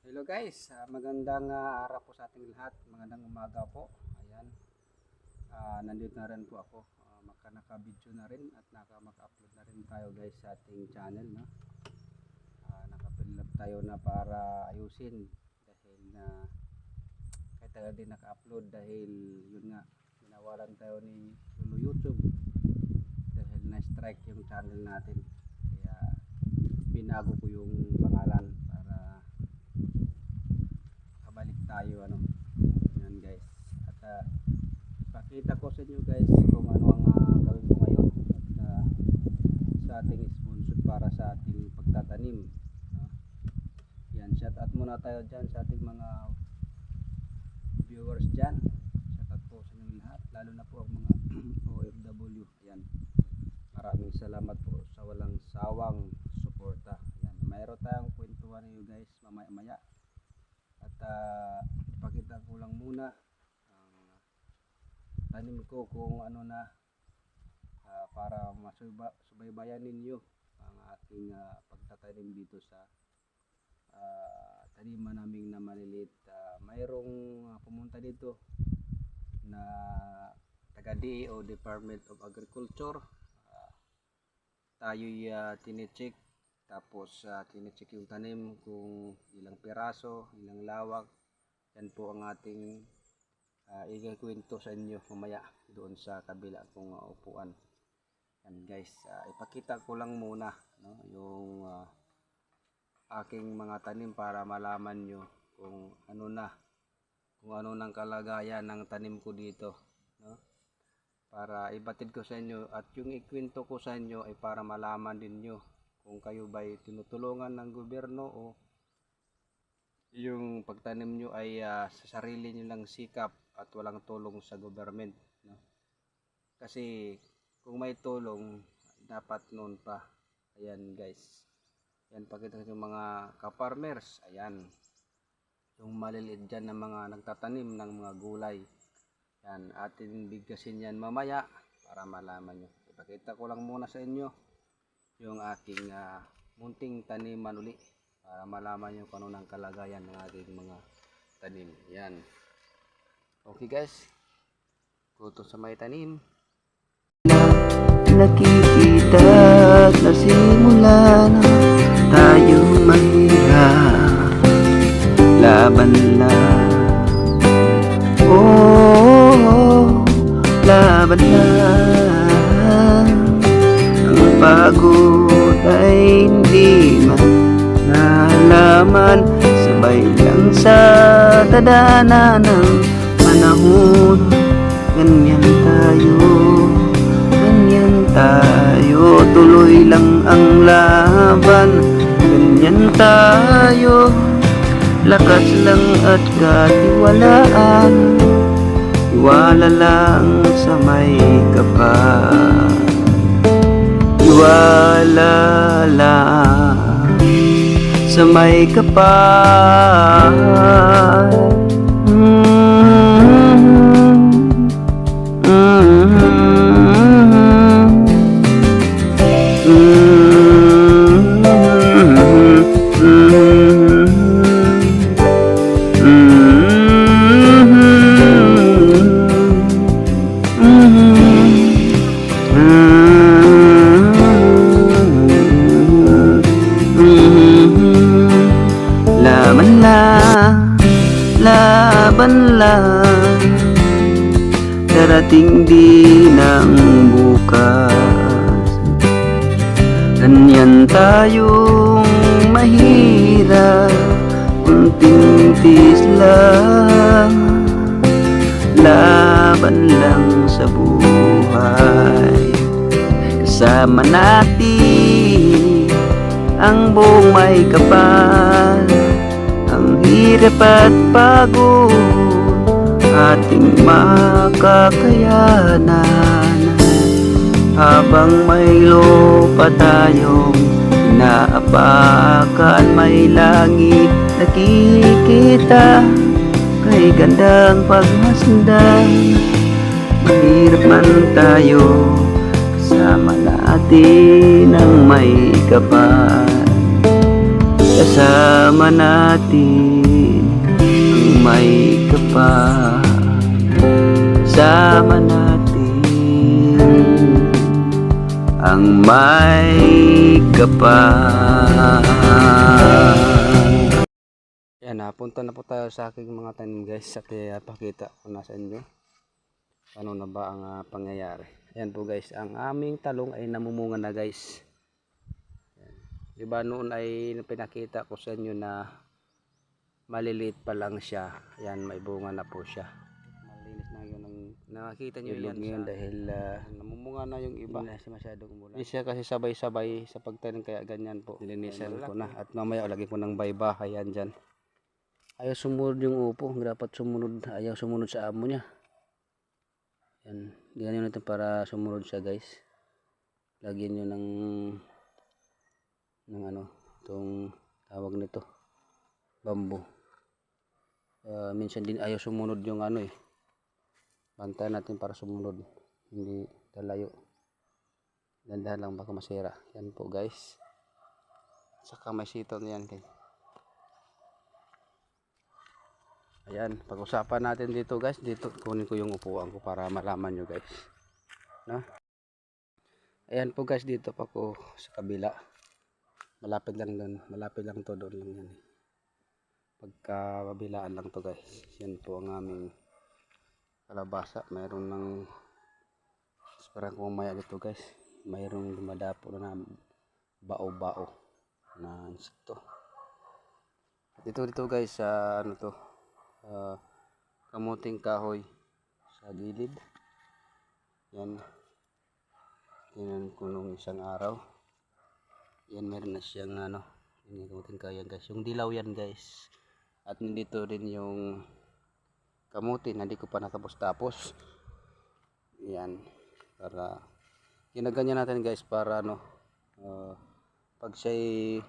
Hello guys, magandang araw po sa ating lahat. Magandang umaga po. Ayan. Nandito na rin po ako. Naka-video na rin at maka-upload na rin tayo guys sa ating channel, no. Naka-fill up tayo na para ayusin dahil na kahit tayo din naka-upload dahil yun nga ginawalan tayo ni Lulu YouTube dahil na-strike yung channel natin. Kaya binago ko yung pangalan para balik tayo yan guys, at pakita ko sa inyo guys kung ano ang gawin ko ngayon at sa ating sponsor para sa ating pagtatanim, no? Yan, shout out muna tayo dyan sa ating mga viewers dyan. Shout out po sa inyo lahat, lalo na po ang mga OFW. Yan, maraming salamat po sa walang sawang suporta. Yan, mayroon tayong kwentuhan niyo guys mamaya-maya. At ipakita ko lang muna ang tanim ko kung ano na para masubaybayan ninyo ang ating pagtatanim dito sa taniman namin na maliliit. Mayroong pumunta dito na taga DA o Department of Agriculture. Tayo'y tinicheck. Tapos tinicheck yung tanim kung ilang piraso, ilang lawak. Yan po ang ating ikukwento sa inyo mamaya doon sa kabila kong upuan. Yan guys, ipakita ko lang muna, no, yung aking mga tanim para malaman nyo kung ano nang kalagayan ng tanim ko dito, no? Para ibatid ko sa inyo at yung ikwento ko sa inyo ay para malaman din nyo kung kayo ba'y tinutulungan ng gobyerno o yung pagtanim nyo ay sa sarili nyo lang sikap at walang tulong sa government, no? Kasi kung may tulong dapat noon pa. Ayan guys, yan, pakita ko yung mga ka-farmers. Ayan, yung maliliit dyan ng mga nagtatanim ng mga gulay. Yan, atin bigkasin yan mamaya para malaman nyo. Ipakita ko lang muna sa inyo yung aking munting taniman uli para malaman nyo kung ano ng kalagayan ng aking mga tanim. Yan, okay guys, kuto sa may tanim. Nakikita at nasimula na tayong mahirap, laban lang, oh, laban lang. Ang pagod ay hindi nalaman, sabay lang sa tadhana ng panahon. Ganyan tayo, tuloy lang ang laban. Ganyan tayo, lakas lang at katiwalaan. Iwala lang sa may kapal, iwala lang sa may kapal. Laban lang, darating din ang bukas. Ganyan tayong mahirap, kunting tiis lang, laban lang sa buhay. Kasama natin ang buong may kapal, ang hirap at pagod ating makakayanan. Habang may lupa tayong inaapakan, may langit nakikita, kay gandang pagmasdan. Mahirap man tayo, kasama natin ang may kapal. kasama natin ang may kapal. Kasama natin ang may kapal. Yan, napunta na po tayo sa aking mga tanim guys, at pakita ko na sa inyo ano na ba ang pangyayari. Ayan po guys, ang aming talong ay namumunga na guys. Ayan. Diba noon ay pinakita ko sa inyo na maliliit pa lang siya. Ayan, may bunga na po siya. Malinis na yun ang nakakita nyo yan ngayon dahil namumunga na yung iba. Hindi na siya masyadong mula. Hindi siya kasi sabay-sabay sa pagtanim, kaya ganyan po. Nilinisan ko na, at mamaya lagay ko ng bayba. Ayan dyan. Ayaw sumunod yung upo, dapat sumunod, ayaw sumunod sa amo niya. Yan, ganyan natin para sumunod siya guys. Lagyan nyo ng ano, itong tawag nito, bamboo. Minsan din ayaw sumunod yung ano eh. Bantayan natin para sumunod, hindi talayo. Dandahan lang baka masira. Yan po guys. Saka may sitaw na yan guys. Ayan, pag-usapan natin dito guys. Dito kunin ko yung upuan ko para malaman nyo guys. No? Ayan po guys, dito pa ko sa kabila. Malapit lang doon. Malapit lang to, doon lang yan. Pagkabilaan lang to guys. Yan po ang aming kalabasa. Mayroon ng parang kumaya dito guys. Mayroong dumadapo na bao-bao na insekto. Dito guys, ano to, kamuting kahoy sa gilid. Yan, tingnan ko nung isang araw. Yan, meron na siyang ano, yung kamuting kahoy yan guys, yung dilaw yan guys. At nandito rin yung kamuti na hindi ko pa natapos-tapos. Yan, para ginaganyan natin guys, para ano, pag siya'y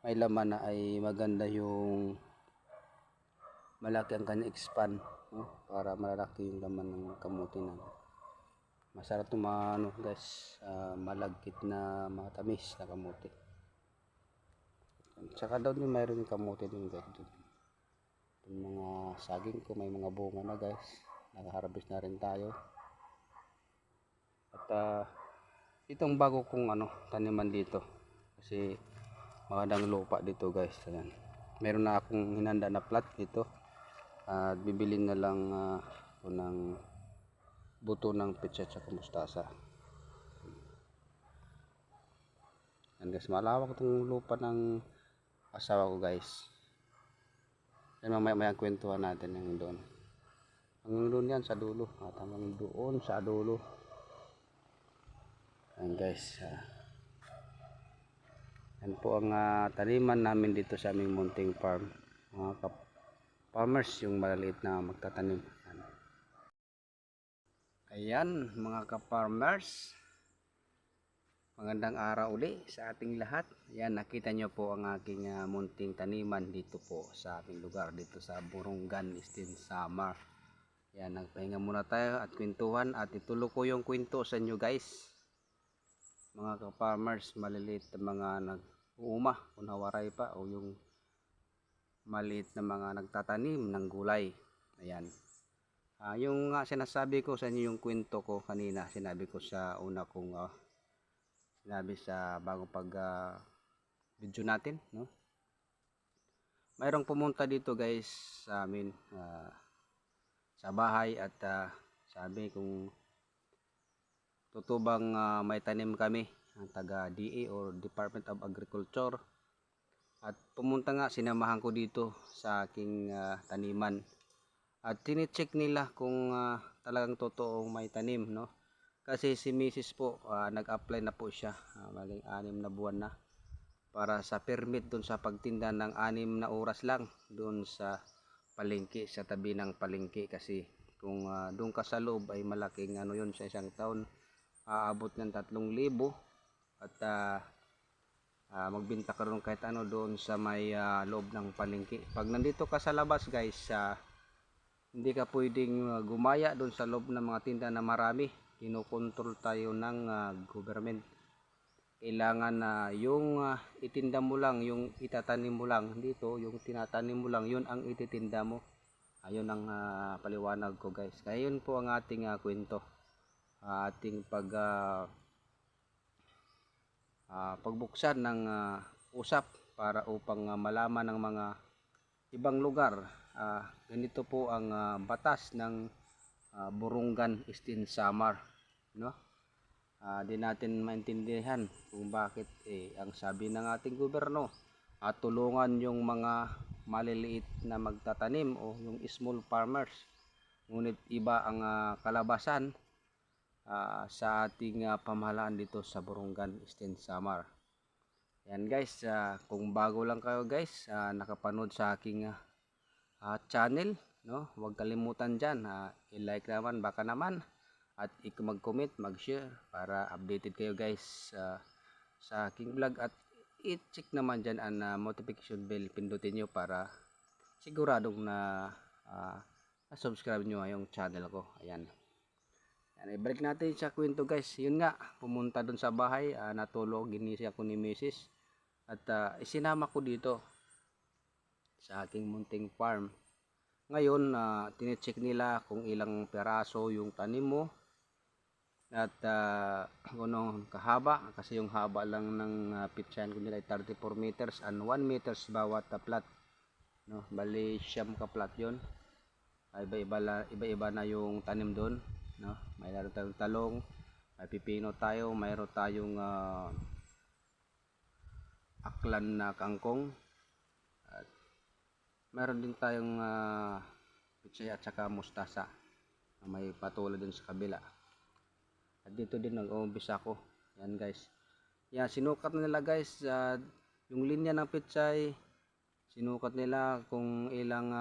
may laman na ay maganda yung malaki ang kanya expand, no? Para malalaki yung laman ng kamuti na masarap itong mga ano guys, malagkit na matamis na kamuti. Tsaka daw din mayroon yung kamuti din guys dun. Yung mga saging ko may mga bunga na guys, nakaharvest na rin tayo. At itong bago kong ano taniman dito, kasi magandang lupa dito guys. Ayan, meron na akong hinanda na plot dito. At bibilin na lang ako ng buto ng petsa at mustasa. Yan guys, malawak itong lupa ng asawa ko guys. Yan, mamaya kwentuhan natin yung doon. Hanggang doon yan sa dulo. At hanggang doon sa dulo. Yan guys. Yan po ang taniman namin dito sa aming munting farm. Mga farmers, yung malaliit na magtatanim. Ayan mga ka-farmers, magandang araw uli sa ating lahat. Ayan, nakita nyo po ang aking munting taniman dito po sa aking lugar, dito sa Burungan, Eastern Samar. Ayan, nagpahinga muna tayo at kwentuhan, at ituloy ko yung kwento sa inyo guys. Mga ka-farmers, maliliit na mga nag-uuma o nawaray pa, o yung maliit na mga nagtatanim ng gulay. Ayan. Yung sinasabi ko sa inyo, yung kwento ko kanina, sinabi ko sa una kong sinabi sa bagong pag video natin, no? Mayroong pumunta dito guys sa amin sa bahay, at sabi kung tutubang may tanim kami ang taga DA or Department of Agriculture. At pumunta nga, sinamahan ko dito sa aking taniman. At tinicheck nila kung talagang totoong may tanim, no? Kasi si Mrs. po, nag-apply na po siya, maling 6 na buwan na, para sa permit doon sa pagtinda ng 6 na oras lang doon sa palengke, sa tabi ng palengke. Kasi kung doon ka sa loob ay malaking ano yun, sa isang taon aabot ng 3,000. At magbenta ka rin kahit ano doon sa may loob ng palengke. Pag nandito ka sa labas guys, hindi ka pwedeng gumaya doon sa loob ng mga tinda na marami. Kinokontrol tayo ng government. kailangan na yung itinda mo lang, yung itatanim mo lang dito, yung tinatanim mo lang, yun ang ititinda mo. Ayun ang paliwanag ko guys. Kaya yun po ang ating kwento. Ating pagbuksan ng usap para upang malaman ng mga ibang lugar. Ganito po ang batas ng Burungan Eastern Samar, no? Di natin maintindihan kung bakit ang sabi ng ating gobyerno tulungan yung mga maliliit na magtatanim o yung small farmers, ngunit iba ang kalabasan sa ating pamahalaan dito sa Burungan Eastern Samar. Yan guys, kung bago lang kayo guys, nakapanood sa aking channel, no, huwag kalimutan dyan, i-like naman baka naman, at mag-comment, mag-share para updated kayo guys sa aking vlog, at i-check naman dyan ang notification bell, pindutin nyo para siguradong na subscribe nyo yung channel ko. Ayan. Yan, ibalik natin sa kwento guys. Yun nga, pumunta dun sa bahay, natulog, ginising ako ni Mrs. At isinama ko dito sa aking munting farm. Ngayon, tine-check nila kung ilang peraso yung tanim mo at kung anong kahaba, kasi yung haba lang ng pitsayan ko nila ay 34 meters and 1 meters bawat plat, no? Bali siyam ka plat yun. Iba-iba na yung tanim doon, no? Mayroon tayong talong, may pipino tayo, mayroon tayong aklan na kangkong, at meron din tayong pitsaya at saka mustasa na may patuloy din sa kabila. At dito din nag-uumpisa ako. Yan guys. Yan, sinukat nila guys yung linya ng pitsay. Sinukat nila kung ilang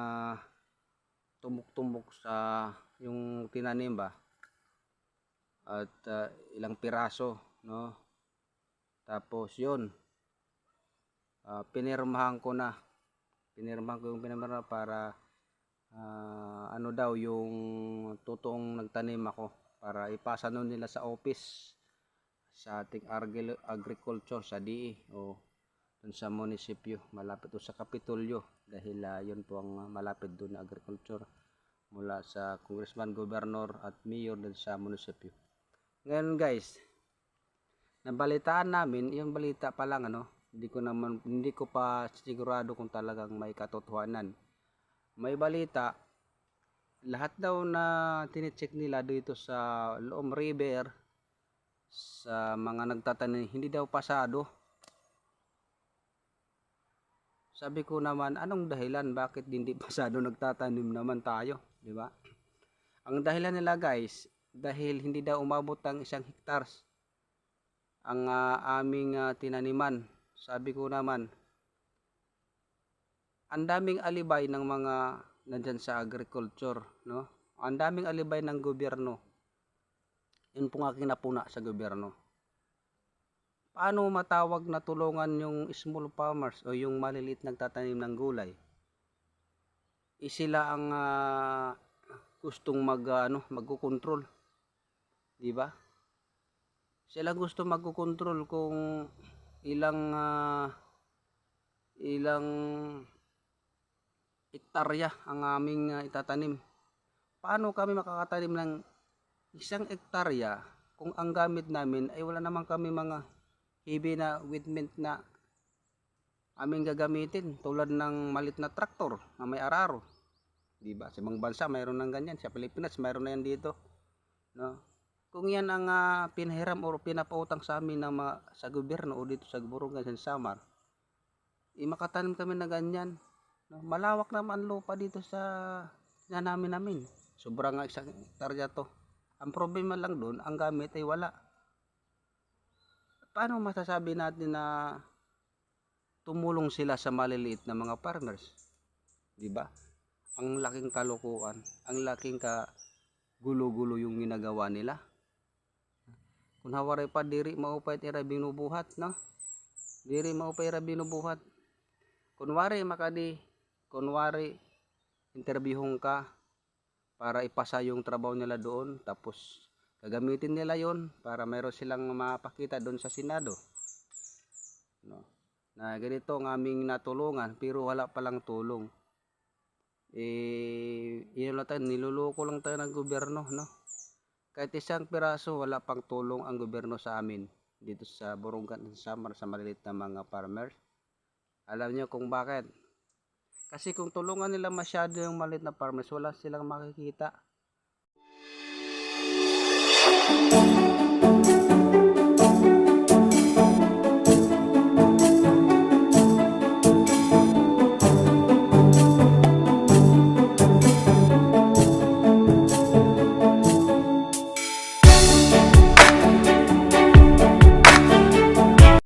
tumbok-tumbok sa yung tinanim ba. At ilang piraso, no? Tapos yun, pinirmahan ko na. Pinirmahan ko yung pinirmahan para ano daw yung totoong nagtanim ako, para ipasa nun nila sa office sa ating agriculture sa DE o dun sa munisipyo malapit o sa Kapitolyo, dahil yun po ang malapit dun na agriculture mula sa congressman, governor at mayor dun sa munisipyo. Ngayon guys, nabalitaan namin, yung balita pa lang, hindi ko pa sigurado kung talagang may katotohanan. May balita, lahat daw na tine-check nila dito sa Loom River sa mga nagtatanim, hindi daw pasado. Sabi ko naman, anong dahilan bakit hindi pasado, nagtatanim naman tayo, di ba? Ang dahilan nila guys, dahil hindi daw umabot ang 1 hectares ang aming tinaniman. Sabi ko naman, ang daming alibay ng mga nandyan sa agriculture, no? Ang daming alibay ng gobyerno. Yun pong aking napuna sa gobyerno. Paano matawag na tulungan yung small farmers o yung maliliit nagtatanim ng gulay? Sila ang gustong magko-control, di ba? Sila gusto magko-control kung ilang hektarya ang aming itatanim. Paano kami makakatanim ng 1 hektarya kung ang gamit namin ay wala naman kami mga heavy na equipment na aming gagamitin, tulad ng malit na traktor na may araro, di ba? Sa ibang bansa mayroon ng ganyan, sa Pilipinas mayroon na yan dito, no? Kung yan ang pinahiram o pinapautang sa amin sa gobyerno o dito sa Burungan Eastern Samar, makatanim kami na ganyan, no? Malawak naman lupa dito sa namin. Sobrang 1 hektarya to. Ang problema lang doon, ang gamit ay wala. Paano masasabi natin na tumulong sila sa maliliit na mga farmers? Di ba? Ang laking kalukuan, ang laking gulo-gulo yung ginagawa nila. Kung hawaray pa diri maupay ira binubuhat, no? Diri maupay ira binubuhat. Kunwari interviewon ka para ipasa yung trabaho nila doon, tapos gagamitin nila yon para mayroon silang mapakita doon sa Senado. no, na ganito ang aming natulungan pero wala palang tulong. Niluloko lang tayo ng gobyerno, no? Kahit isang piraso wala pang tulong ang gobyerno sa amin dito sa Borongan sa Samar sa maliliit na mga farmers. Alam niyo kung bakit? Kasi kung tulungan nila masyado yung maliit na farmers, wala silang makikita.